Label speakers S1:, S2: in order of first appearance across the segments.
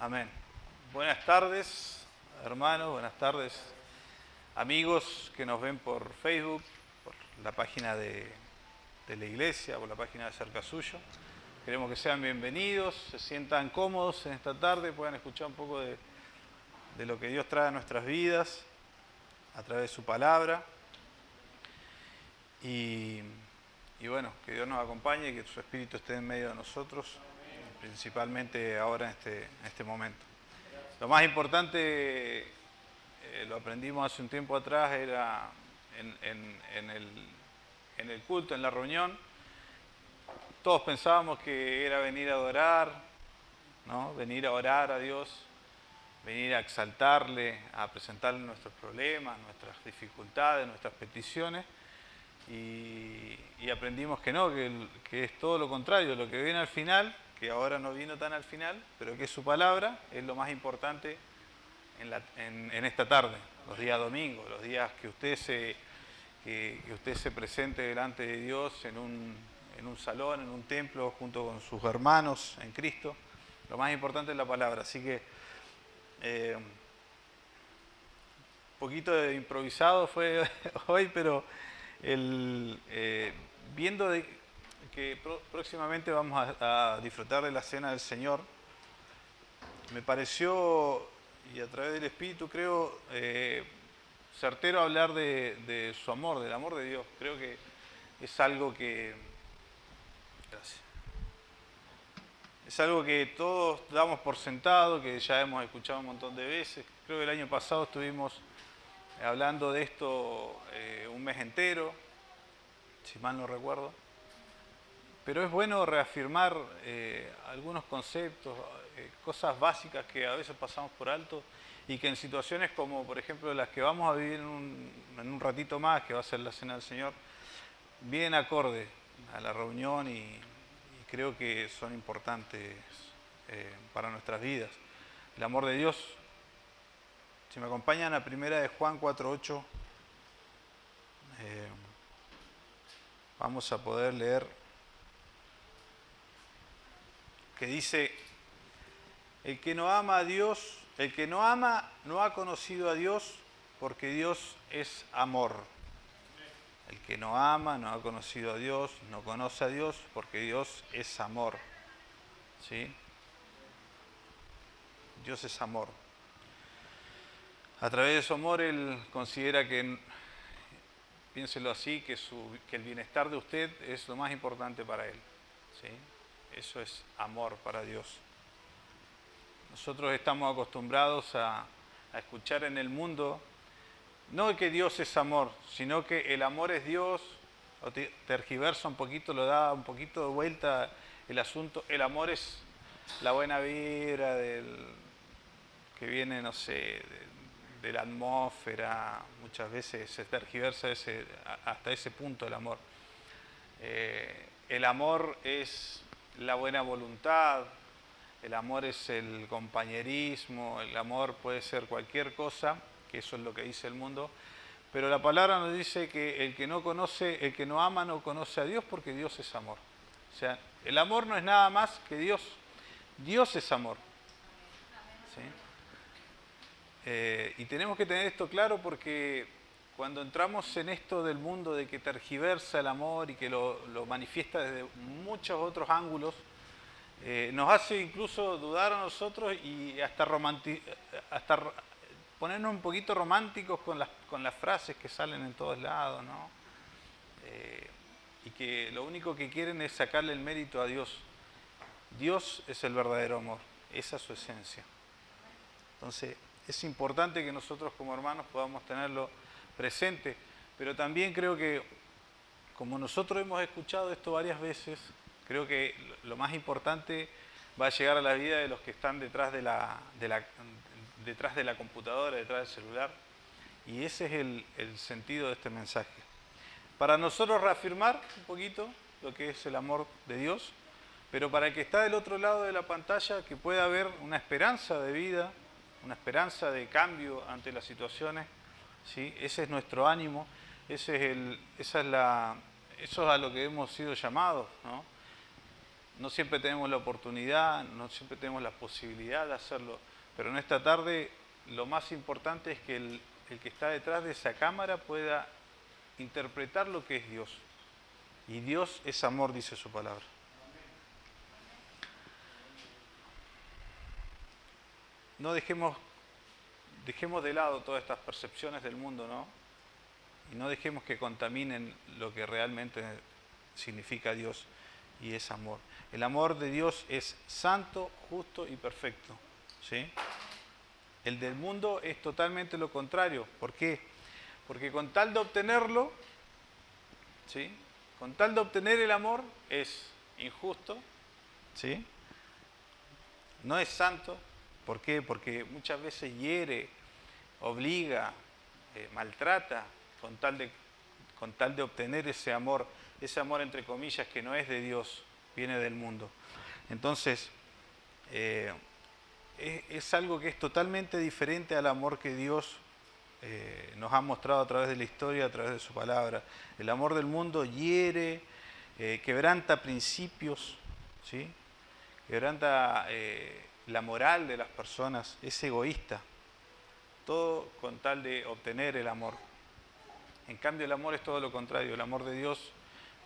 S1: Amén. Buenas tardes, hermanos, buenas tardes, amigos que nos ven por Facebook, por la página de la iglesia, por la página de Cerca Suyo. Queremos que sean bienvenidos, se sientan cómodos en esta tarde, puedan escuchar un poco de lo que Dios trae a nuestras vidas a través de su palabra. Y bueno, que Dios nos acompañe y que su Espíritu esté en medio de nosotros, principalmente ahora en este momento. Lo más importante, lo aprendimos hace un tiempo atrás, era en el culto, en la reunión. Todos pensábamos que era venir a adorar, ¿no? Venir a orar a Dios, venir a exaltarle, a presentarle nuestros problemas, nuestras dificultades, nuestras peticiones. Y aprendimos que no, que es todo lo contrario, lo que viene al final, que ahora no vino tan al final, pero que es su palabra, es lo más importante en esta tarde, los días domingos, los días que usted se presente delante de Dios en un salón, en un templo, junto con sus hermanos en Cristo. Lo más importante es la palabra, así que un poquito de improvisado fue hoy, pero viendo que próximamente vamos a disfrutar de la Cena del Señor, me pareció, y a través del Espíritu creo, certero hablar de su amor, del amor de Dios. Creo que es algo que... Gracias. Es algo que todos damos por sentado, que ya hemos escuchado un montón de veces. Creo que el año pasado estuvimos hablando de esto un mes entero, si mal no recuerdo. Pero es bueno reafirmar algunos conceptos, cosas básicas que a veces pasamos por alto y que en situaciones como, por ejemplo, las que vamos a vivir en un ratito más, que va a ser la Cena del Señor, vienen acorde a la reunión y creo que son importantes para nuestras vidas. El amor de Dios. Si me acompañan a primera de Juan 4:8, vamos a poder leer que dice: el que no ama a Dios, el que no ama no ha conocido a Dios, porque Dios es amor. El que no ama no ha conocido a Dios, no conoce a Dios, porque Dios es amor. ¿Sí? Dios es amor. A través de su amor, Él considera que, piénselo así, que el bienestar de usted es lo más importante para Él. ¿Sí? Eso es amor para Dios. Nosotros estamos acostumbrados a escuchar en el mundo, no que Dios es amor, sino que el amor es Dios, o tergiversa un poquito, lo da un poquito de vuelta el asunto. El amor es la buena vibra que viene, no sé, de la atmósfera. Muchas veces se tergiversa hasta ese punto el amor. El amor es la buena voluntad. El amor es el compañerismo, el amor puede ser cualquier cosa, que eso es lo que dice el mundo, pero la palabra nos dice que el que no ama no conoce a Dios, porque Dios es amor. O sea, el amor no es nada más que Dios. Dios es amor. ¿Sí? Y tenemos que tener esto claro, porque cuando entramos en esto del mundo de que tergiversa el amor y que lo manifiesta desde muchos otros ángulos, nos hace incluso dudar a nosotros y hasta ponernos un poquito románticos con las frases que salen en todos lados, ¿no? Y que lo único que quieren es sacarle el mérito a Dios. Dios es el verdadero amor, esa es su esencia. Entonces, es importante que nosotros como hermanos podamos tenerlo presente, pero también creo que, como nosotros hemos escuchado esto varias veces, creo que lo más importante va a llegar a la vida de los que están detrás de la computadora, detrás del celular. Y ese es el sentido de este mensaje. Para nosotros reafirmar un poquito lo que es el amor de Dios, pero para el que está del otro lado de la pantalla, que pueda haber una esperanza de vida, una esperanza de cambio ante las situaciones. ¿Sí? Ese es nuestro ánimo, eso es a lo que hemos sido llamados, ¿no? no siempre tenemos la oportunidad, no siempre tenemos la posibilidad de hacerlo, pero en esta tarde lo más importante es que el que está detrás de esa cámara pueda interpretar lo que es Dios. Y Dios es amor, dice su palabra. No dejemos de lado todas estas percepciones del mundo, ¿no? Y no dejemos que contaminen lo que realmente significa Dios y es amor. El amor de Dios es santo, justo y perfecto, ¿sí? El del mundo es totalmente lo contrario. ¿Por qué? Porque con tal de obtenerlo, ¿sí? Con tal de obtener el amor es injusto, ¿sí? No es santo. ¿Por qué? Porque muchas veces hiere, obliga, maltrata con tal de obtener ese amor entre comillas que no es de Dios, viene del mundo. Entonces, es algo que es totalmente diferente al amor que Dios nos ha mostrado a través de la historia, a través de su palabra. El amor del mundo hiere, quebranta principios, ¿sí? Quebranta la moral de las personas, es egoísta, todo con tal de obtener el amor. En cambio, el amor es todo lo contrario. El amor de Dios,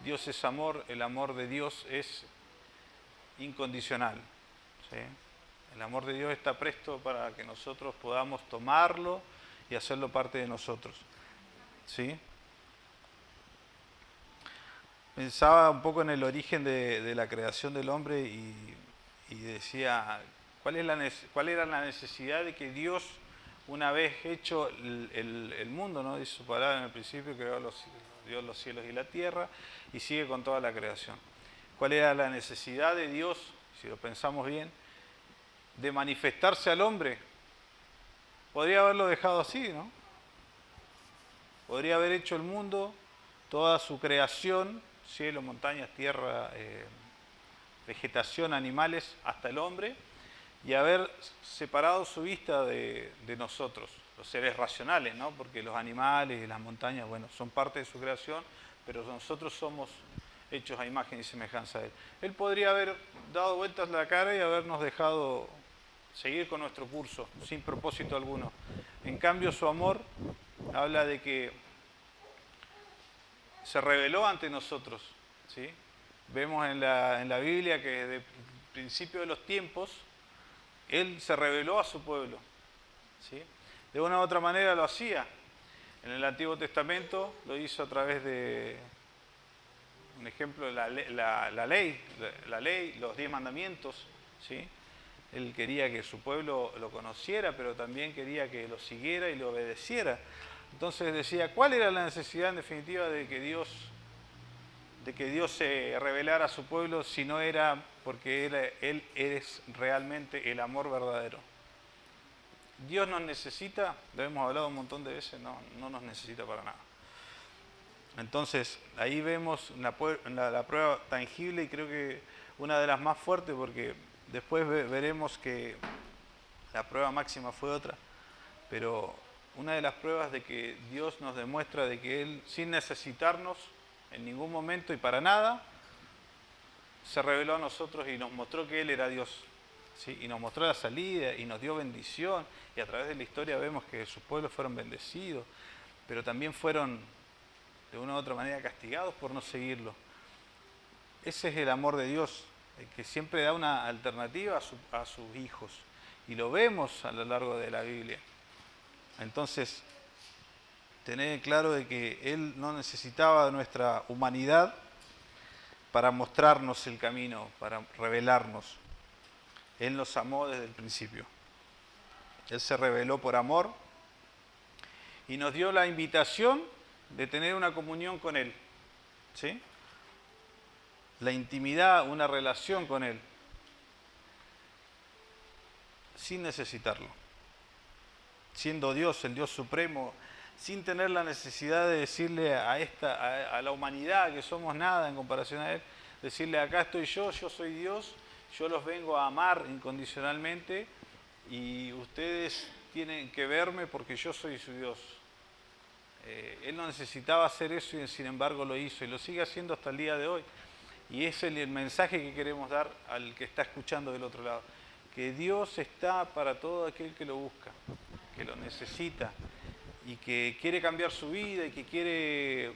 S1: Dios es amor, el amor de Dios es incondicional, ¿sí? El amor de Dios está presto para que nosotros podamos tomarlo y hacerlo parte de nosotros, ¿sí? Pensaba un poco en el origen de la creación del hombre y decía, ¿cuál era la necesidad de que Dios, una vez hecho el mundo, ¿no? Dice su palabra en el principio, creó Dios los cielos y la tierra y sigue con toda la creación? ¿Cuál era la necesidad de Dios, si lo pensamos bien, de manifestarse al hombre? Podría haberlo dejado así, ¿no? Podría haber hecho el mundo, toda su creación, cielo, montañas, tierra, vegetación, animales, hasta el hombre, y haber separado su vista de nosotros, los seres racionales, ¿no? Porque los animales y las montañas, bueno, son parte de su creación, pero nosotros somos hechos a imagen y semejanza de Él. Él podría haber dado vueltas la cara y habernos dejado seguir con nuestro curso, sin propósito alguno. En cambio, su amor habla de que se reveló ante nosotros, ¿sí? Vemos en la Biblia que desde el principio de los tiempos, Él se reveló a su pueblo, ¿sí? De una u otra manera lo hacía. En el Antiguo Testamento lo hizo a través de, un ejemplo, la ley, los 10 mandamientos, ¿sí? Él quería que su pueblo lo conociera, pero también quería que lo siguiera y lo obedeciera. Entonces decía, ¿cuál era la necesidad en definitiva de que Dios se revelara a su pueblo si no era porque Él es realmente el amor verdadero? Dios nos necesita, lo hemos hablado un montón de veces, no nos necesita para nada. Entonces, ahí vemos la prueba tangible y creo que una de las más fuertes, porque después veremos que la prueba máxima fue otra, pero una de las pruebas de que Dios nos demuestra de que Él, sin necesitarnos en ningún momento y para nada, se reveló a nosotros y nos mostró que Él era Dios, ¿sí? Y nos mostró la salida y nos dio bendición, y a través de la historia vemos que sus pueblos fueron bendecidos, pero también fueron de una u otra manera castigados por no seguirlo. Ese es el amor de Dios, el que siempre da una alternativa a sus hijos, y lo vemos a lo largo de la Biblia. Entonces, tener claro de que Él no necesitaba de nuestra humanidad para mostrarnos el camino, para revelarnos. Él nos amó desde el principio. Él se reveló por amor y nos dio la invitación de tener una comunión con Él, ¿sí? La intimidad, una relación con Él, sin necesitarlo. Siendo Dios, el Dios supremo, sin tener la necesidad de decirle a la humanidad que somos nada en comparación a Él, decirle acá estoy yo soy Dios, yo los vengo a amar incondicionalmente y ustedes tienen que verme porque yo soy su Dios. Él no necesitaba hacer eso y sin embargo lo hizo y lo sigue haciendo hasta el día de hoy. Y es el mensaje que queremos dar al que está escuchando del otro lado. Que Dios está para todo aquel que lo busca, que lo necesita y que quiere cambiar su vida y que quiere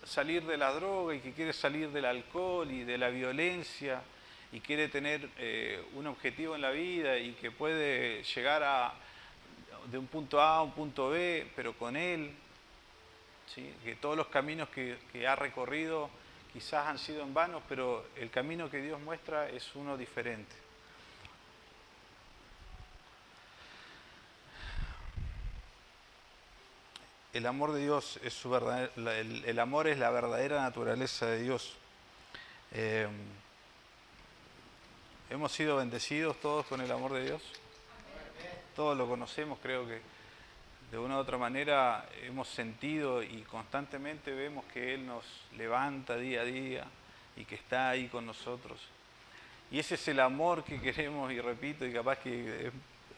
S1: salir de la droga y que quiere salir del alcohol y de la violencia y quiere tener un objetivo en la vida y que puede llegar de un punto A a un punto B, pero con Él, ¿sí? Que todos los caminos que ha recorrido quizás han sido en vano, pero el camino que Dios muestra es uno diferente. El amor de Dios es el amor es la verdadera naturaleza de Dios. Hemos sido bendecidos todos con el amor de Dios. Todos lo conocemos, creo que de una u otra manera hemos sentido y constantemente vemos que Él nos levanta día a día y que está ahí con nosotros. Y ese es el amor que queremos, y repito, y capaz que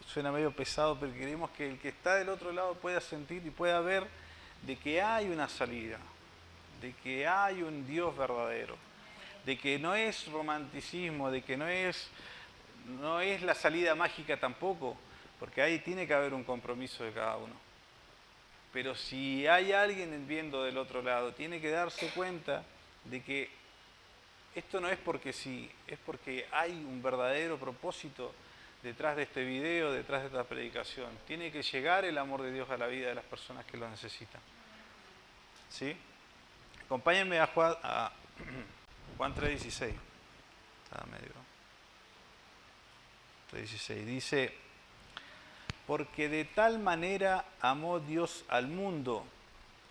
S1: suena medio pesado, pero queremos que el que está del otro lado pueda sentir y pueda ver de que hay una salida, de que hay un Dios verdadero, de que no es romanticismo, de que no es la salida mágica tampoco, porque ahí tiene que haber un compromiso de cada uno. Pero si hay alguien viendo del otro lado, tiene que darse cuenta de que esto no es porque sí, es porque hay un verdadero propósito detrás de este video, detrás de esta predicación. Tiene que llegar el amor de Dios a la vida de las personas que lo necesitan. ¿Sí? Acompáñenme a Juan 3:16. Cada medio. 3:16. Dice, porque de tal manera amó Dios al mundo.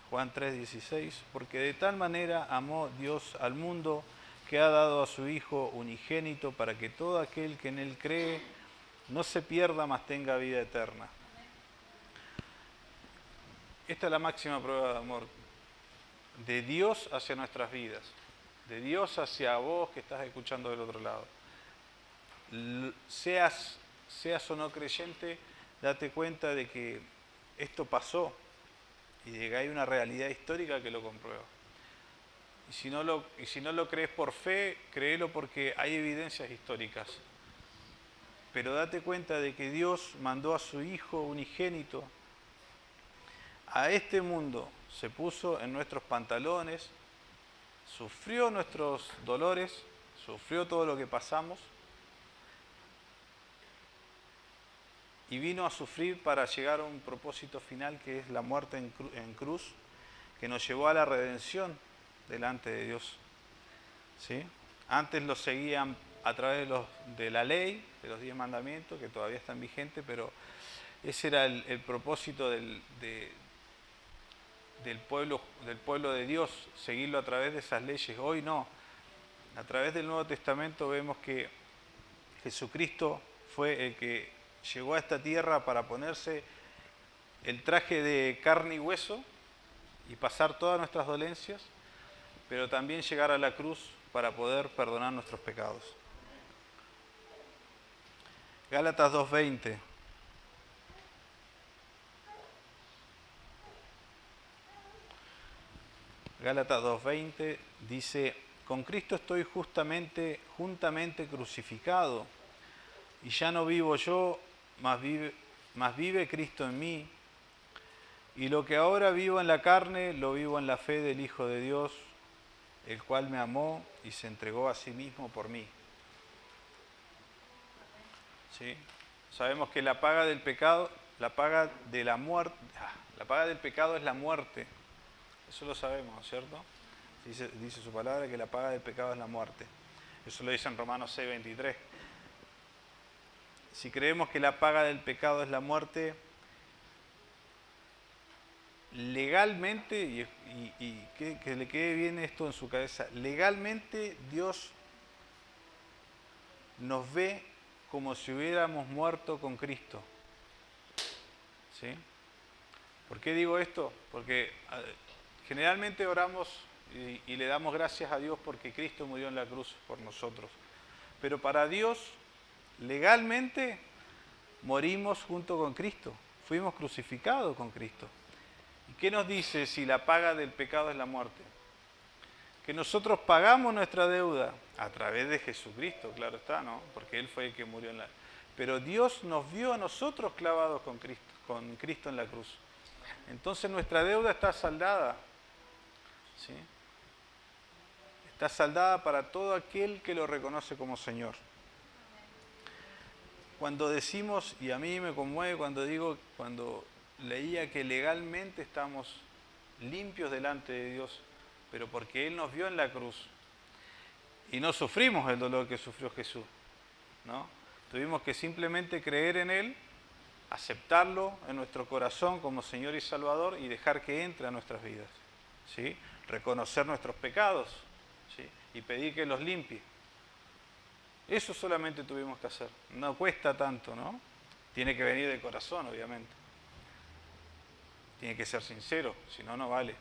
S1: Juan 3:16. Porque de tal manera amó Dios al mundo que ha dado a su Hijo unigénito para que todo aquel que en Él cree no se pierda, mas tenga vida eterna. Esta es la máxima prueba de amor de Dios hacia nuestras vidas, de Dios hacia vos que estás escuchando del otro lado. Seas o no creyente, date cuenta de que esto pasó y de que hay una realidad histórica que lo comprueba. Y si no lo crees por fe, créelo porque hay evidencias históricas. Pero date cuenta de que Dios mandó a su Hijo unigénito a este mundo, se puso en nuestros pantalones, sufrió nuestros dolores, sufrió todo lo que pasamos y vino a sufrir para llegar a un propósito final que es la muerte en cruz, que nos llevó a la redención delante de Dios. ¿Sí? Antes lo seguían a través de la ley, de los 10 mandamientos, que todavía están vigentes, pero ese era el propósito del pueblo de Dios, seguirlo a través de esas leyes. Hoy no. A través del Nuevo Testamento vemos que Jesucristo fue el que llegó a esta tierra para ponerse el traje de carne y hueso y pasar todas nuestras dolencias, pero también llegar a la cruz para poder perdonar nuestros pecados. Gálatas 2:20. Gálatas 2:20 dice, con Cristo estoy juntamente crucificado, y ya no vivo yo, mas vive Cristo en mí, y lo que ahora vivo en la carne, lo vivo en la fe del Hijo de Dios, el cual me amó y se entregó a sí mismo por mí. ¿Sí? Sabemos que la paga del pecado, la paga del pecado es la muerte. Eso lo sabemos, ¿cierto? Dice su palabra que la paga del pecado es la muerte. Eso lo dice en Romanos 6:23. Si creemos que la paga del pecado es la muerte, legalmente, y que le quede bien esto en su cabeza, legalmente Dios nos ve como si hubiéramos muerto con Cristo. ¿Sí? ¿Por qué digo esto? Porque generalmente oramos y le damos gracias a Dios porque Cristo murió en la cruz por nosotros. Pero para Dios, legalmente, morimos junto con Cristo. Fuimos crucificados con Cristo. ¿Y qué nos dice si la paga del pecado es la muerte? que nosotros pagamos nuestra deuda a través de Jesucristo, claro está, ¿no? Porque Él fue el que murió en la... Pero Dios nos vio a nosotros clavados con Cristo en la cruz. Entonces nuestra deuda está saldada, ¿sí? Está saldada para todo aquel que lo reconoce como Señor. Cuando decimos, y a mí me conmueve cuando leía que legalmente estamos limpios delante de Dios, pero porque Él nos vio en la cruz y no sufrimos el dolor que sufrió Jesús, ¿no? Tuvimos que simplemente creer en Él, aceptarlo en nuestro corazón como Señor y Salvador y dejar que entre a nuestras vidas, ¿sí? Reconocer nuestros pecados, ¿sí? Y pedir que los limpie. Eso solamente tuvimos que hacer. No cuesta tanto, ¿no? Tiene que venir de corazón, obviamente. Tiene que ser sincero, si no, no vale.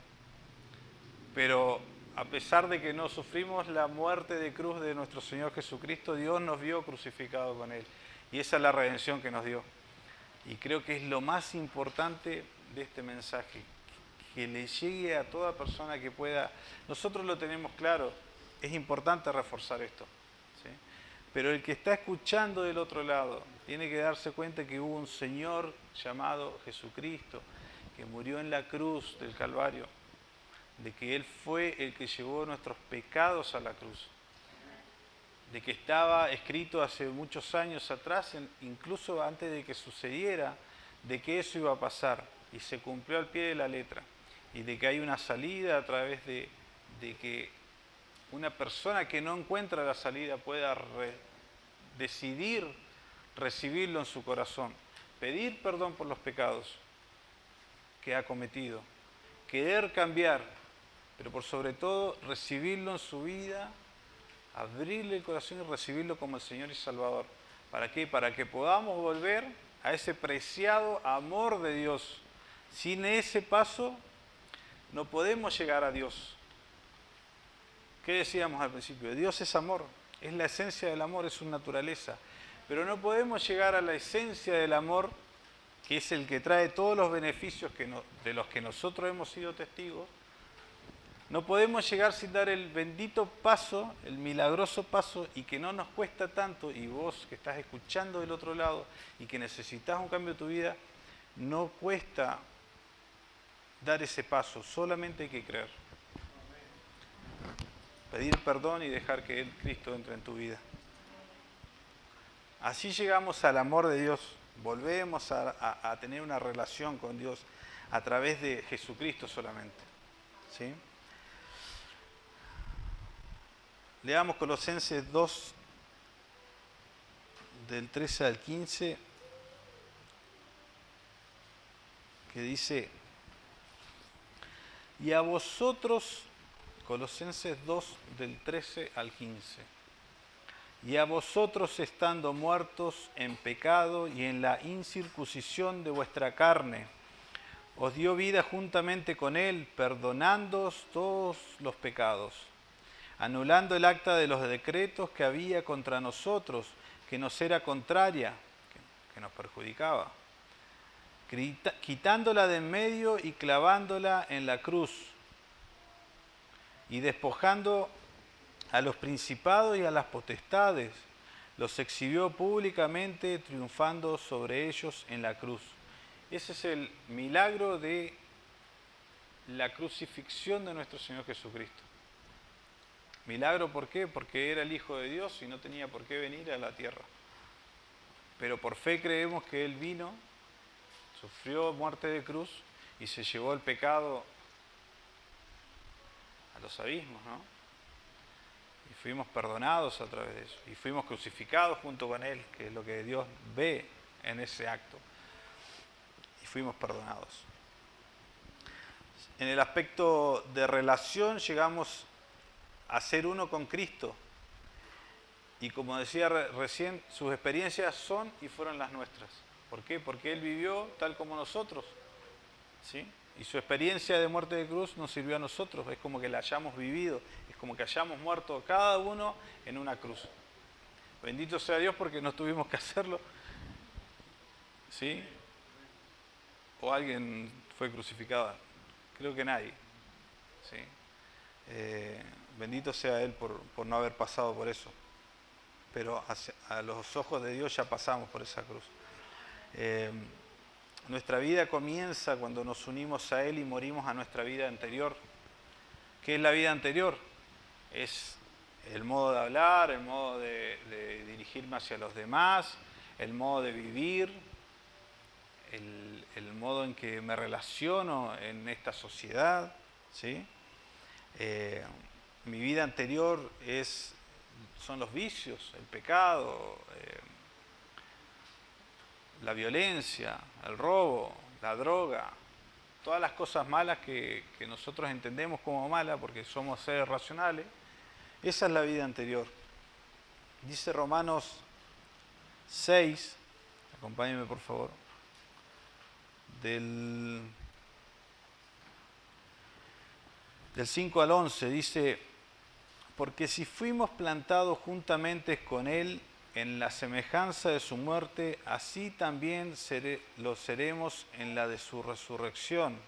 S1: Pero a pesar de que no sufrimos la muerte de cruz de nuestro Señor Jesucristo, Dios nos vio crucificado con Él. Y esa es la redención que nos dio. Y creo que es lo más importante de este mensaje, que le llegue a toda persona que pueda. Nosotros lo tenemos claro, es importante reforzar esto, ¿sí? Pero el que está escuchando del otro lado tiene que darse cuenta que hubo un Señor llamado Jesucristo, que murió en la cruz del Calvario, de que Él fue el que llevó nuestros pecados a la cruz, de que estaba escrito hace muchos años atrás, incluso antes de que sucediera, de que eso iba a pasar, y se cumplió al pie de la letra, y de que hay una salida a través de que una persona que no encuentra la salida pueda decidir recibirlo en su corazón, pedir perdón por los pecados que ha cometido, querer cambiar, pero por sobre todo recibirlo en su vida, abrirle el corazón y recibirlo como el Señor y Salvador. ¿Para qué? Para que podamos volver a ese preciado amor de Dios. Sin ese paso no podemos llegar a Dios. ¿Qué decíamos al principio? Dios es amor, es la esencia del amor, es su naturaleza. Pero no podemos llegar a la esencia del amor, que es el que trae todos los beneficios de los que nosotros hemos sido testigos. No podemos llegar sin dar el bendito paso, el milagroso paso, y que no nos cuesta tanto, y vos que estás escuchando del otro lado y que necesitas un cambio de tu vida, no cuesta dar ese paso, solamente hay que creer. Pedir perdón y dejar que Cristo entre en tu vida. Así llegamos al amor de Dios, volvemos a tener una relación con Dios a través de Jesucristo solamente, ¿sí? Leamos Colosenses 2, del 13 al 15, que dice: y a vosotros, Colosenses 2, del 13 al 15, y a vosotros estando muertos en pecado y en la incircuncisión de vuestra carne, os dio vida juntamente con Él, perdonándoos todos los pecados, anulando el acta de los decretos que había contra nosotros, que nos era contraria, que nos perjudicaba, quitándola de en medio y clavándola en la cruz, y despojando a los principados y a las potestades, los exhibió públicamente, triunfando sobre ellos en la cruz. Ese es el milagro de la crucifixión de nuestro Señor Jesucristo. Milagro, ¿por qué? Porque era el Hijo de Dios y no tenía por qué venir a la tierra. Pero por fe creemos que Él vino, sufrió muerte de cruz y se llevó el pecado a los abismos, ¿no? Y fuimos perdonados a través de eso. Y fuimos crucificados junto con Él, que es lo que Dios ve en ese acto. Y fuimos perdonados. En el aspecto de relación llegamos a ser uno con Cristo. Y como decía recién, sus experiencias son y fueron las nuestras. ¿Por qué? Porque Él vivió tal como nosotros, ¿sí? Y su experiencia de muerte de cruz nos sirvió a nosotros. Es como que la hayamos vivido, es como que hayamos muerto cada uno en una cruz. Bendito sea Dios porque no tuvimos que hacerlo, ¿sí? ¿O alguien fue crucificado? Creo que nadie, ¿sí? bendito sea Él por no haber pasado por eso. Pero a los ojos de Dios ya pasamos por esa cruz. Nuestra vida comienza cuando nos unimos a Él y morimos a nuestra vida anterior. ¿Qué es la vida anterior? Es el modo de hablar, el modo de dirigirme hacia los demás, el modo de vivir, el modo en que me relaciono en esta sociedad, ¿sí? Mi vida anterior son los vicios, el pecado, la violencia, el robo, la droga, todas las cosas malas que nosotros entendemos como malas porque somos seres racionales. Esa es la vida anterior. Dice Romanos 6, acompáñenme por favor, del 5 al 11, dice: porque si fuimos plantados juntamente con Él en la semejanza de su muerte, así también lo seremos en la de su resurrección.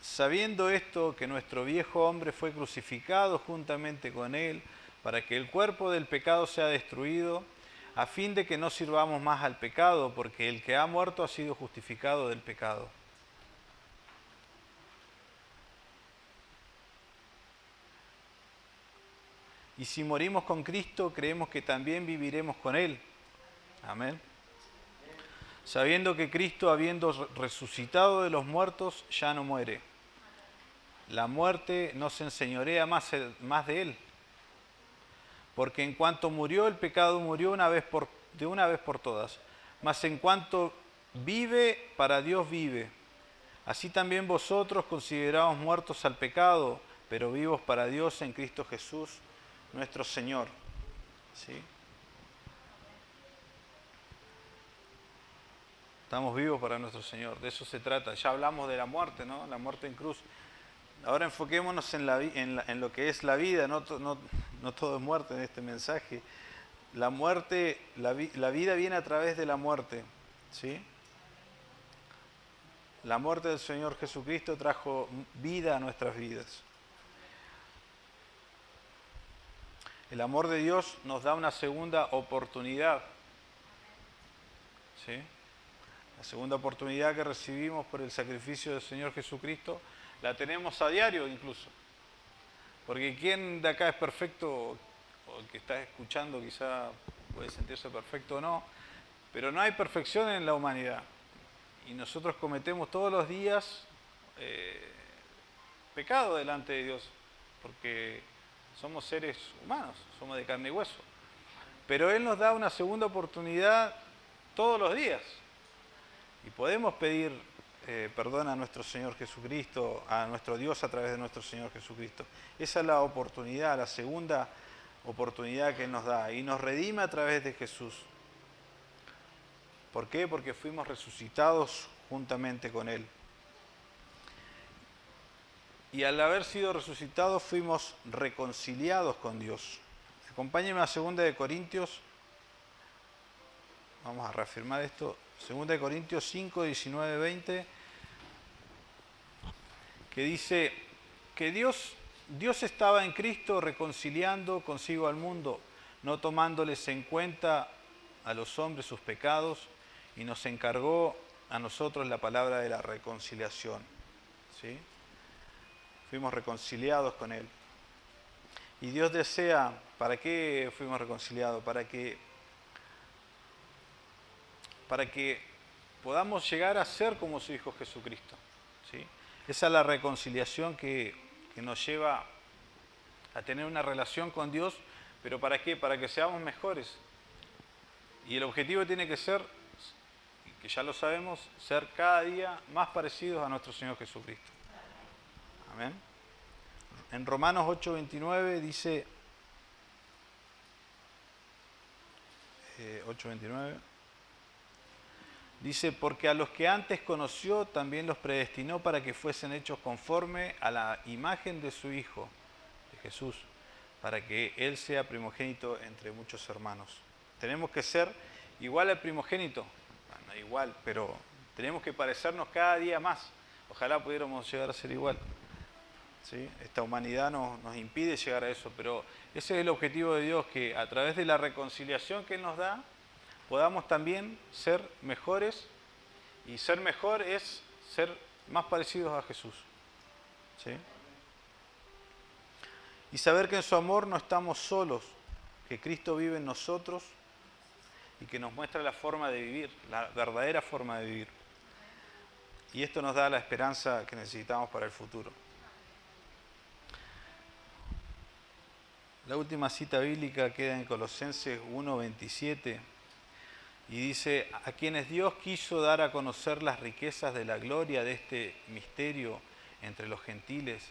S1: Sabiendo esto, que nuestro viejo hombre fue crucificado juntamente con Él, para que el cuerpo del pecado sea destruido, a fin de que no sirvamos más al pecado, porque el que ha muerto ha sido justificado del pecado. Y si morimos con Cristo, creemos que también viviremos con Él. Amén. Sabiendo que Cristo, habiendo resucitado de los muertos, ya no muere. La muerte no se enseñorea más de Él. Porque en cuanto murió el pecado, murió de una vez por todas. Mas en cuanto vive, para Dios vive. Así también vosotros consideraos muertos al pecado, pero vivos para Dios en Cristo Jesús, nuestro Señor. ¿Sí? Estamos vivos para nuestro Señor, de eso se trata. Ya hablamos de la muerte, ¿no? La muerte en cruz. Ahora enfoquémonos en lo que es la vida, no todo es muerte en este mensaje. La muerte, la vida viene a través de la muerte, ¿sí? La muerte del Señor Jesucristo trajo vida a nuestras vidas. El amor de Dios nos da una segunda oportunidad, ¿sí? La segunda oportunidad que recibimos por el sacrificio del Señor Jesucristo la tenemos a diario incluso. Porque ¿quién de acá es perfecto? O el que está escuchando quizá puede sentirse perfecto o no, pero no hay perfección en la humanidad. Y nosotros cometemos todos los días pecado delante de Dios, porque somos seres humanos, somos de carne y hueso. Pero Él nos da una segunda oportunidad todos los días. Y podemos pedir perdón a nuestro Señor Jesucristo, a nuestro Dios a través de nuestro Señor Jesucristo. Esa es la oportunidad, la segunda oportunidad que Él nos da. Y nos redime a través de Jesús. ¿Por qué? Porque fuimos resucitados juntamente con Él. Y al haber sido resucitados fuimos reconciliados con Dios. Acompáñenme a 2 de Corintios. Vamos a reafirmar esto. 2 Corintios 5, 19, 20, que dice que Dios estaba en Cristo reconciliando consigo al mundo, no tomándoles en cuenta a los hombres sus pecados, y nos encargó a nosotros la palabra de la reconciliación. ¿Sí? Fuimos reconciliados con Él. Y Dios desea, ¿para qué fuimos reconciliados? Para que podamos llegar a ser como su Hijo Jesucristo. ¿Sí? Esa es la reconciliación que nos lleva a tener una relación con Dios, pero ¿para qué? Para que seamos mejores. Y el objetivo tiene que ser, que ya lo sabemos, ser cada día más parecidos a nuestro Señor Jesucristo. Amén. En Romanos 8:29 dice, 8:29, dice, porque a los que antes conoció también los predestinó para que fuesen hechos conforme a la imagen de su Hijo, de Jesús, para que Él sea primogénito entre muchos hermanos. Tenemos que ser igual al primogénito, no igual, pero Tenemos que parecernos cada día más. Ojalá pudiéramos llegar a ser igual. ¿Sí? Esta humanidad nos impide llegar a eso, pero ese es el objetivo de Dios, que a través de la reconciliación que Él nos da, podamos también ser mejores, y ser mejor es ser más parecidos a Jesús. ¿Sí? Y saber que en su amor no estamos solos, que Cristo vive en nosotros y que nos muestra la forma de vivir, la verdadera forma de vivir. Y esto nos da la esperanza que necesitamos para el futuro. La última cita bíblica queda en Colosenses 1:27 y dice: a quienes Dios quiso dar a conocer las riquezas de la gloria de este misterio entre los gentiles,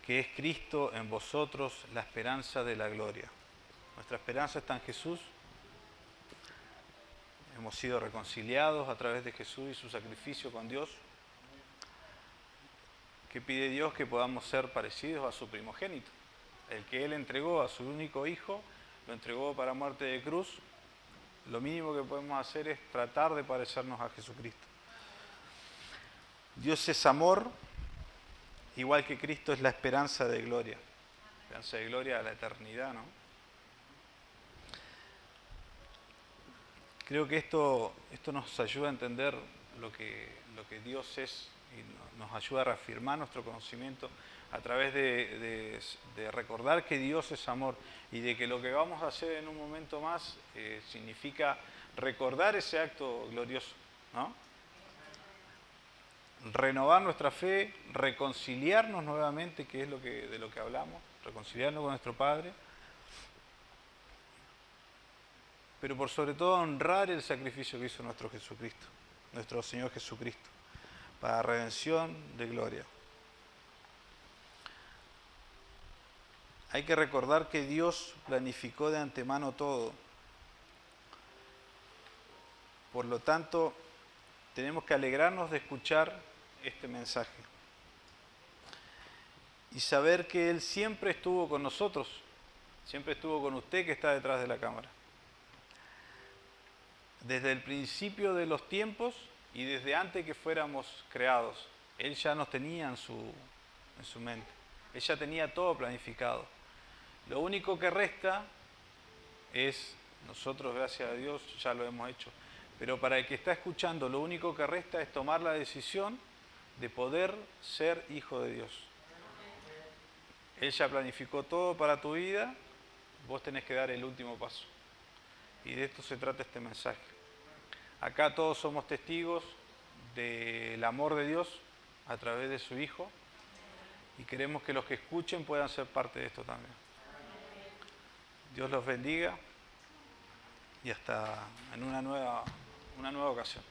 S1: que es Cristo en vosotros, la esperanza de la gloria. Nuestra esperanza está en Jesús. Hemos sido reconciliados a través de Jesús y su sacrificio con Dios. ¿Qué pide Dios? Que podamos ser parecidos a su primogénito. El que Él entregó a su único hijo, lo entregó para muerte de cruz. Lo mínimo que podemos hacer es tratar de parecernos a Jesucristo. Dios es amor, igual que Cristo es la esperanza de gloria. Esperanza de gloria a la eternidad, ¿no? Creo que esto nos ayuda a entender lo que Dios es y nos ayuda a reafirmar nuestro conocimiento a través de recordar que Dios es amor y de que lo que vamos a hacer en un momento más significa recordar ese acto glorioso, ¿no? Renovar nuestra fe, reconciliarnos nuevamente, que es de lo que hablamos, reconciliarnos con nuestro Padre, pero por sobre todo honrar el sacrificio que hizo nuestro Jesucristo, nuestro Señor Jesucristo, para redención de gloria. Hay que recordar que Dios planificó de antemano todo. Por lo tanto, tenemos que alegrarnos de escuchar este mensaje y saber que Él siempre estuvo con nosotros, siempre estuvo con usted que está detrás de la cámara. Desde el principio de los tiempos y desde antes que fuéramos creados, Él ya nos tenía en su mente. Él ya tenía todo planificado. Lo único que resta es, nosotros gracias a Dios ya lo hemos hecho, pero para el que está escuchando, lo único que resta es tomar la decisión de poder ser hijo de Dios. Él ya planificó todo para tu vida, vos tenés que dar el último paso. Y de esto se trata este mensaje. Acá todos somos testigos del amor de Dios a través de su Hijo y queremos que los que escuchen puedan ser parte de esto también. Dios los bendiga y hasta en una nueva ocasión.